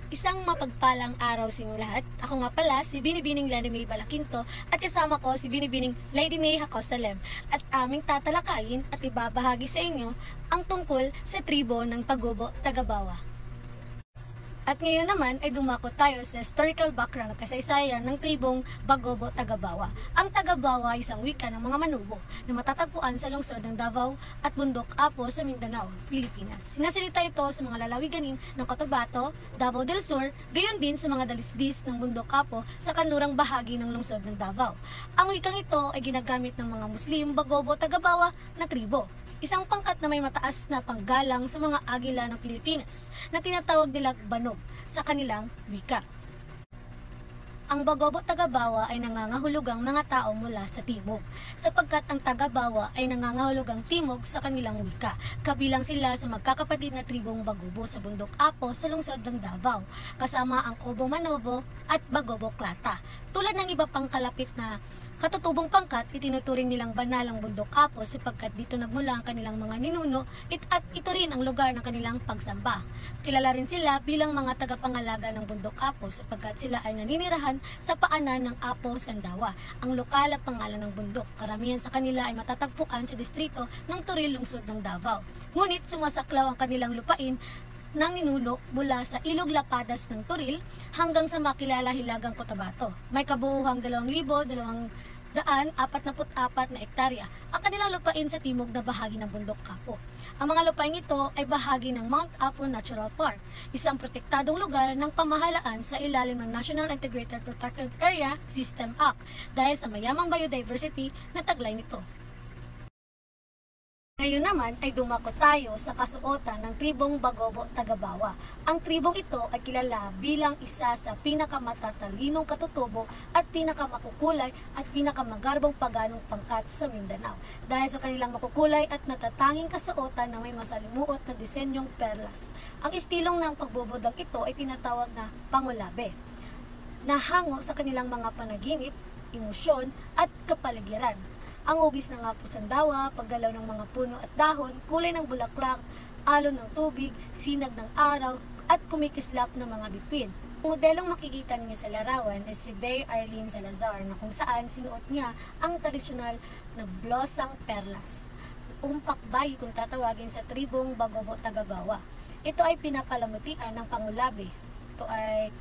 Isang mapagpalang araw sa inyong lahat. Ako nga pala si Binibining Lady May Balakinto at kasama ko si Binibining Lady May Hacosalem at aming tatalakayin at ibabahagi sa inyo ang tungkol sa tribo ng Pagobo Tagabawa. At ngayon naman ay dumako tayo sa historical background at kasaysayan ng tribong Bagobo Tagabawa. Ang Tagabawa ay isang wika ng mga Manubo na matatagpuan sa lungsod ng Davao at Bundok Apo sa Mindanao, Pilipinas. Sinasalita ito sa mga lalawiganin ng Cotabato, Davao del Sur, gayon din sa mga dalisdis ng Bundok Apo sa kanlurang bahagi ng lungsod ng Davao. Ang wikang ito ay ginagamit ng mga Muslim Bagobo Tagabawa na tribo. Isang pangkat na may mataas na panggalang sa mga agila ng Pilipinas na tinatawag nilang Banog sa kanilang wika. Ang Bagobo Tagabawa ay nangangahulugang mga tao mula sa timog, sapagkat ang Tagabawa ay nangangahulugang timog sa kanilang wika. Kabilang sila sa magkakapatid na tribong Bagobo sa Bundok Apo sa lungsod ng Davao, kasama ang Obo Manobo at Bagobo Klata. Tulad ng iba pang kalapit na katutubong pangkat, itinuturing nilang banal ang Bundok Apo sapagkat dito nagmula ang kanilang mga ninuno at ito rin ang lugar ng kanilang pagsamba. Kilala rin sila bilang mga tagapangalaga ng Bundok Apo sapagkat sila ay naninirahan sa paanan ng Apo Sandawa, ang lokal na pangalan ng bundok. Karamihan sa kanila ay matatagpuan sa distrito ng Turil, lungsod ng Davao. Ngunit sumasaklaw ang kanilang lupain ng ninuno mula sa Ilog Lapadas ng Turil hanggang sa makilala Hilagang Cotabato. May kabuuhang 2,244 na ektarya ang kanilang lupain sa timog na bahagi ng Bundok Apo. Ang mga lupain ito ay bahagi ng Mount Apo Natural Park, isang protektadong lugar ng pamahalaan sa ilalim ng National Integrated Protected Area System Act dahil sa mayamang biodiversity na taglay nito. Ngayon naman ay dumako tayo sa kasuotan ng tribong Bagobo Tagabawa. Ang tribong ito ay kilala bilang isa sa pinakamatalinong katutubo at pinakamakukulay at pinakamagarbong paganong pangkat sa Mindanao dahil sa kanilang makukulay at natatanging kasuotan na may masalimuot na disenyong perlas. Ang istilong ng pagbubudang ito ay tinatawag na pangulabe, na hango sa kanilang mga panaginip, emosyon at kapaligiran. Ang hugis ng Apo Sandawa, paggalaw ng mga puno at dahon, kulay ng bulaklak, alon ng tubig, sinag ng araw, at kumikislap ng mga bituin. Ang modelong makikita niyo sa larawan ay si Bay Arlene Salazar na kung saan sinuot niya ang tradisyonal na blosang perlas. Umpakbay kung tatawagin sa tribong Bagobo Tagabawa. Ito ay pinapalamutian ng pangulabi. Ito ay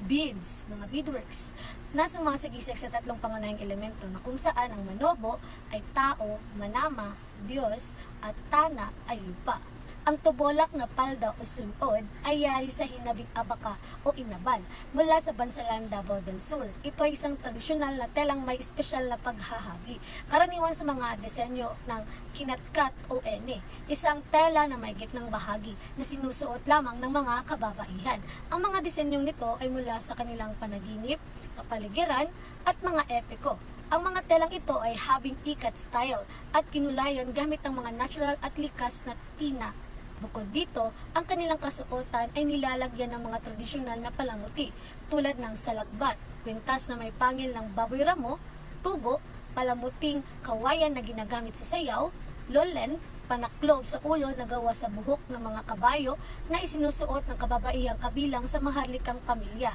beads, mga beadworks, na sumasagisag sa tatlong pangunahing elemento na kung saan ang Manobo ay tao, Manama, Diyos, at Tana ay lupa. Ang tubolak na palda o sunod ay yari sa hinabing abaka o inabal mula sa bansalan Davao del Sur. Ito ay isang tradisyonal na telang may espesyal na paghahagi. Karaniwan sa mga disenyo ng kinatkat o ene, isang tela na may gitnang bahagi na sinusuot lamang ng mga kababaihan. Ang mga disenyong nito ay mula sa kanilang panaginip, kapaligiran, at mga epiko. Ang mga telang ito ay having ikat style at kinulayan gamit ang mga natural at likas na tina. Bukod dito, ang kanilang kasuotan ay nilalagyan ng mga tradisyonal na palamuti tulad ng salakbat, kwintas na may pangil ng baboy ramo, tubo, palamuting kawayan na ginagamit sa sayaw, lolen, panaklob sa ulo na gawa sa buhok ng mga kabayo na isinusuot ng kababaihang kabilang sa maharlikang pamilya.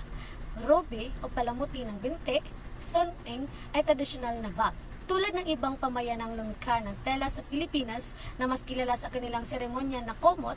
Robe o palamuti ng binte, soneng ay tradisyonal na bag. Tulad ng ibang pamayanang lumikha ng tela sa Pilipinas na mas kilala sa kanilang seremonya na komot,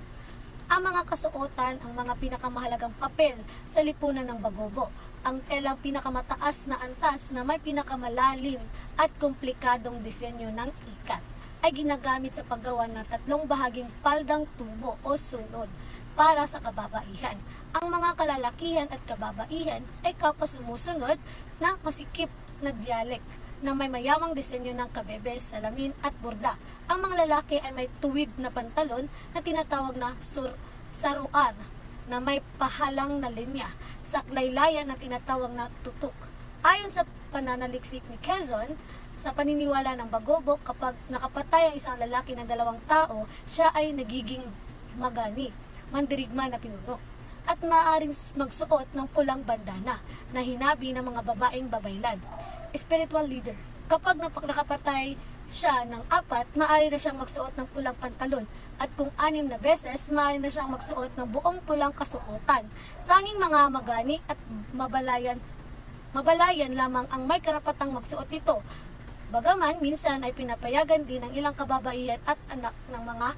ang mga kasuotan ang mga pinakamahalagang papel sa lipunan ng Bagobo. Ang telang pinakamataas na antas na may pinakamalalim at komplikadong disenyo ng ikat ay ginagamit sa paggawa ng tatlong bahaging paldang tubo o sunod para sa kababaihan. Ang mga kalalakihan at kababaihan ay kapasumusunod na masikip na dialek na may mayamang disenyo ng kabebes, salamin at burda. Ang mga lalaki ay may tuwid na pantalon na tinatawag na saruar na may pahalang na linya, saklaylayan na tinatawag na tutok. Ayon sa pananaliksik ni Quezon, sa paniniwala ng Bagobo, kapag nakapatay ang isang lalaki ng dalawang tao, siya ay nagiging magani, mandirigma na pinuno, at maaaring magsuot ng pulang bandana na hinabi ng mga babaeng babaylan. Spiritual leader. Kapag nakapatay siya ng apat, maaari na siyang magsuot ng pulang pantalon At kung 6 na beses, maaari na siyang magsuot ng buong pulang kasuotan. Tanging mga magani at mabalayan lamang ang may karapatang magsuot nito. Bagaman, minsan ay pinapayagan din ng ilang kababaihan at anak ng mga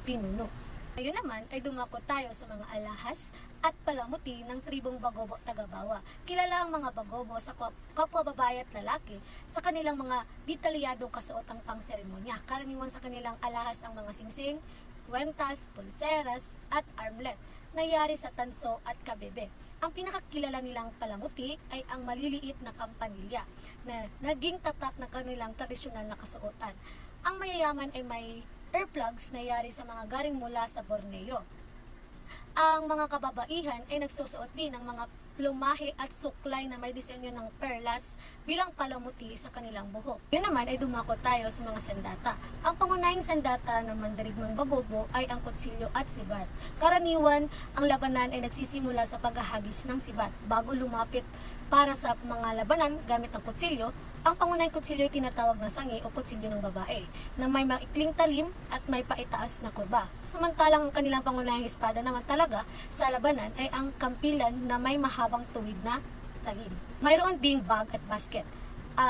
pinuno. Ngayon naman ay dumako tayo sa mga alahas at palamuti ng tribong Bagobo Tagabawa. Kilala ang mga Bagobo sa kapwa babae at lalaki sa kanilang mga detalyadong kasuotang pangseremonya. Karaniwan sa kanilang alahas ang mga singsing, kwentas, pulseras at armlet na yari sa tanso at kabebe. Ang pinakakilala nilang palamuti ay ang maliliit na kampanilya na naging tatak na kanilang tradisyonal na kasuotan. Ang mayayaman ay may earplugs na yari sa mga garing mula sa Borneo. Ang mga kababaihan ay nagsusuot din ng mga plumahe at suklay na may disenyo ng perlas bilang palamuti sa kanilang buhok. Yun naman ay dumako tayo sa mga sandata. Ang pangunahing sandata ng mandirigmang Bagobo ay ang kutsilyo at sibat. Karaniwan, ang labanan ay nagsisimula sa paghahagis ng sibat. Bago lumapit para sa mga labanan gamit ang kutsilyo, ang pangunahing kutsilyo ay tinatawag na sangi o kutsilyo ng babae na may maikling talim at may paitaas na kurba. Samantalang ang kanilang pangunahing espada naman talaga sa labanan ay ang kampilan na may mahabang tuwid na talim. Mayroon ding bag at basket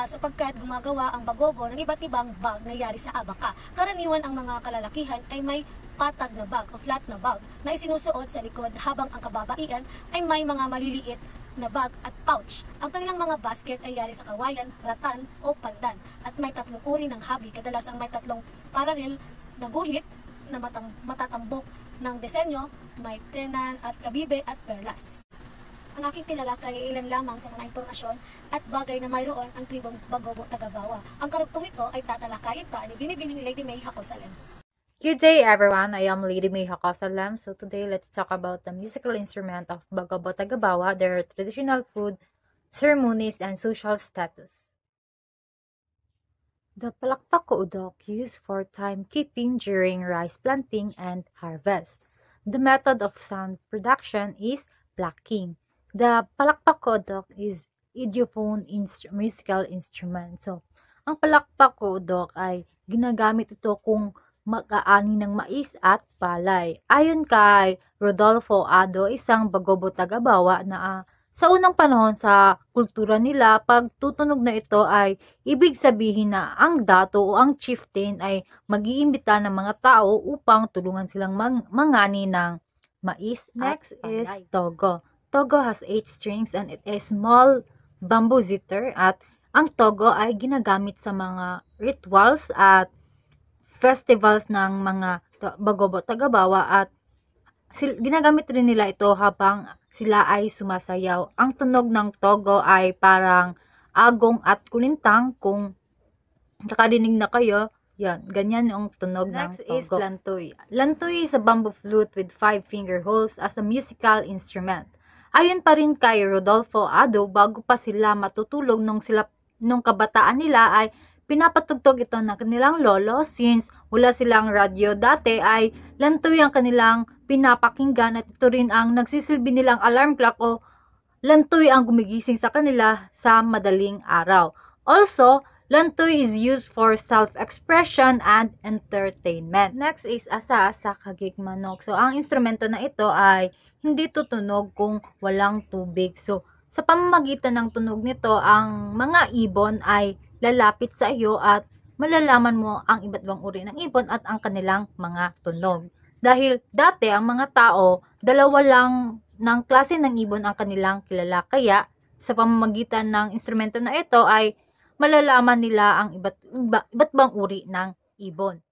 sapagkat gumagawa ang Bagobo ng iba't ibang bag na yari sa abaka. Karaniwan ang mga kalalakihan ay may patag na bag o flat na bag na isinusuot sa likod habang ang kababaihan ay may mga maliliit na bag at pouch. Ang kanilang mga basket ay yari sa kawayan, ratan o pandan at may 3 uri ng habi. Kadalasang may 3 paralel na guhit na matatambok ng disenyo, may tenan at kabibe at perlas. Ang aking tinalakay ay ilan lamang sa mga impormasyon at bagay na mayroon ang tribong Bagobo Tagabawa. Ang karugtong ito ay tatalakayin pa ni Binibining Lady May Hacosalem. Good day everyone, I am Lady May Hacosalem. So today let's talk about the musical instrument of Bagobo Tagabawa, their traditional food, ceremonies, and social status. The palakpak o udok used for timekeeping during rice planting and harvest. The method of sound production is plucking. The palakpak o udok is idiophone musical instrument. So, ang palakpak o udok ay ginagamit ito kung mag-aani ng mais at palay. Ayon kay Rodolfo Ado, isang Bagobo Tagabawa na sa unang panahon sa kultura nila, pag tutunog na ito ay ibig sabihin na ang dato o ang chieftain ay mag-iimbita ng mga tao upang tulungan silang mangani ng mais. Next is togo. Togo has 8 strings and it is small bamboo zither at ang togo ay ginagamit sa mga rituals at festivals ng mga Bagobo Tagabawa at ginagamit rin nila ito habang sila ay sumasayaw. Ang tunog ng togo ay parang agong at kulintang. Kung nakarinig na kayo, yan, ganyan yung tunog ng togo. Next is lantoy. Lantoy is a bamboo flute with 5 finger holes as a musical instrument. Ayon pa rin kay Rodolfo Ado, bago pa sila matutulog nung kabataan nila ay pinapatugtog ito ng kanilang lolo. Since wala silang radyo dati ay lantoy ang kanilang pinapakinggan at ito rin ang nagsisilbi nilang alarm clock o lantoy ang gumigising sa kanila sa madaling araw. Also, lantoy is used for self-expression and entertainment. Next is asa sa kagig manok. So, ang instrumento na ito ay hindi tutunog kung walang tubig. So, sa pamamagitan ng tunog nito, ang mga ibon ay lalapit sa iyo at malalaman mo ang iba't ibang uri ng ibon at ang kanilang mga tunog. Dahil dati ang mga tao, 2 lang ng klase ng ibon ang kanilang kilala. Kaya sa pamamagitan ng instrumento na ito ay malalaman nila ang iba't ibang uri ng ibon.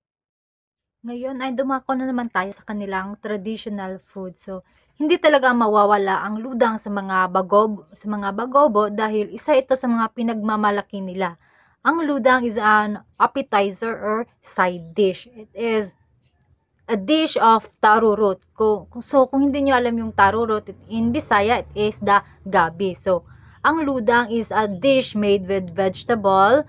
Ngayon ay dumako na naman tayo sa kanilang traditional food. So, hindi talaga mawawala ang ludang sa mga Bagobo dahil isa ito sa mga pinagmamalaki nila. Ang ludang is an appetizer or side dish. It is a dish of taro root. So, kung hindi nyo alam yung taro root, in Bisaya, it is the gabi. So, ang ludang is a dish made with vegetable,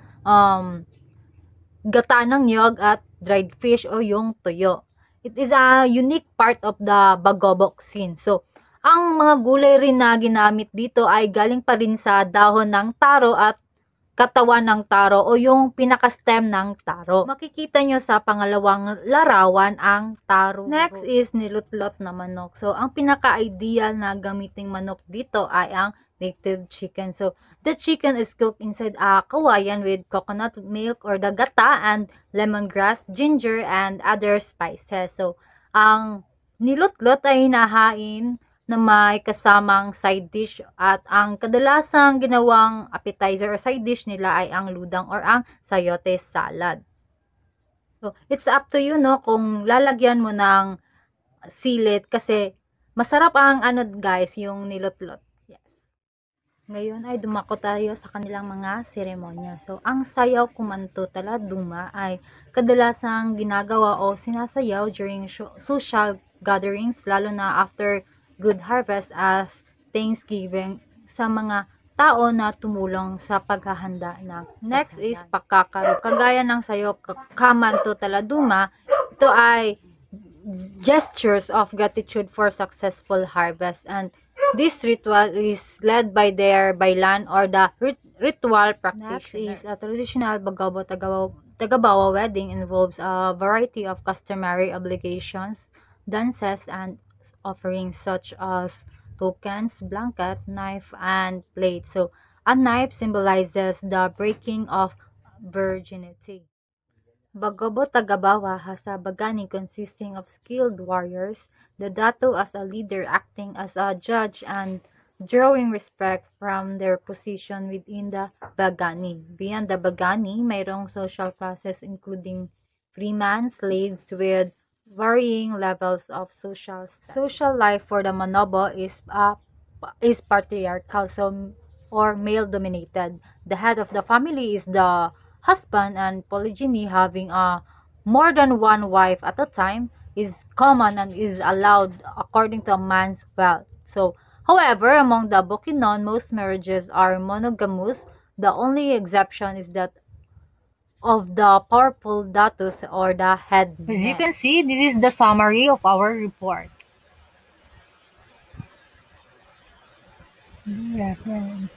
gata ng niyog at dried fish o yung tuyo. It is a unique part of the Bagobo cuisine. So, ang mga gulay rin na ginamit dito ay galing pa rin sa dahon ng taro at katawan ng taro o yung pinaka-stem ng taro. Makikita nyo sa pangalawang larawan ang taro. Next is nilutlot na manok. So, ang pinaka-ideal na gamiting manok dito ay ang native chicken. So, the chicken is cooked inside a kawayan with coconut milk or the gata and lemongrass, ginger, and other spices. So, ang nilutlot ay hinahain na may kasamang side dish at ang kadalasang ginawang appetizer or side dish nila ay ang ludang or ang sayote salad. So, it's up to you, no, kung lalagyan mo ng silit kasi masarap ang guys, yung nilutlot. Yes. Ngayon ay dumako tayo sa kanilang mga seremonya. So, ang sayaw kumanto taladuma ay kadalasang ginagawa o sinasayaw during social gatherings, lalo na after good harvest as Thanksgiving sa mga tao na tumulong sa paghahanda ng next is pakakaro. Kagaya ng sayo kamanto taladuma, ito ay gestures of gratitude for successful harvest, and this ritual is led by their bailan or the ritual practitioners. Next is a traditional Bagabo Tagabawa wedding involves a variety of customary obligations, dances, and offerings such as tokens, blanket, knife, and plate. So, a knife symbolizes the breaking of virginity. Bagabo Tagabawa has a bagani consisting of skilled warriors, the dato as a leader acting as a judge and drawing respect from their position within the bagani. Beyond the bagani, mayroong social classes including freeman, slaves with varying levels of social status. Social life for the Manobo is patriarchal, or male dominated. The head of the family is the husband, and polygyny, having more than one wife at a time, is common and is allowed according to a man's wealth. So, however, among the Bukidnon, most marriages are monogamous. The only exception is that of the powerful datus or the head. As you can see, this is the summary of our report. Reference.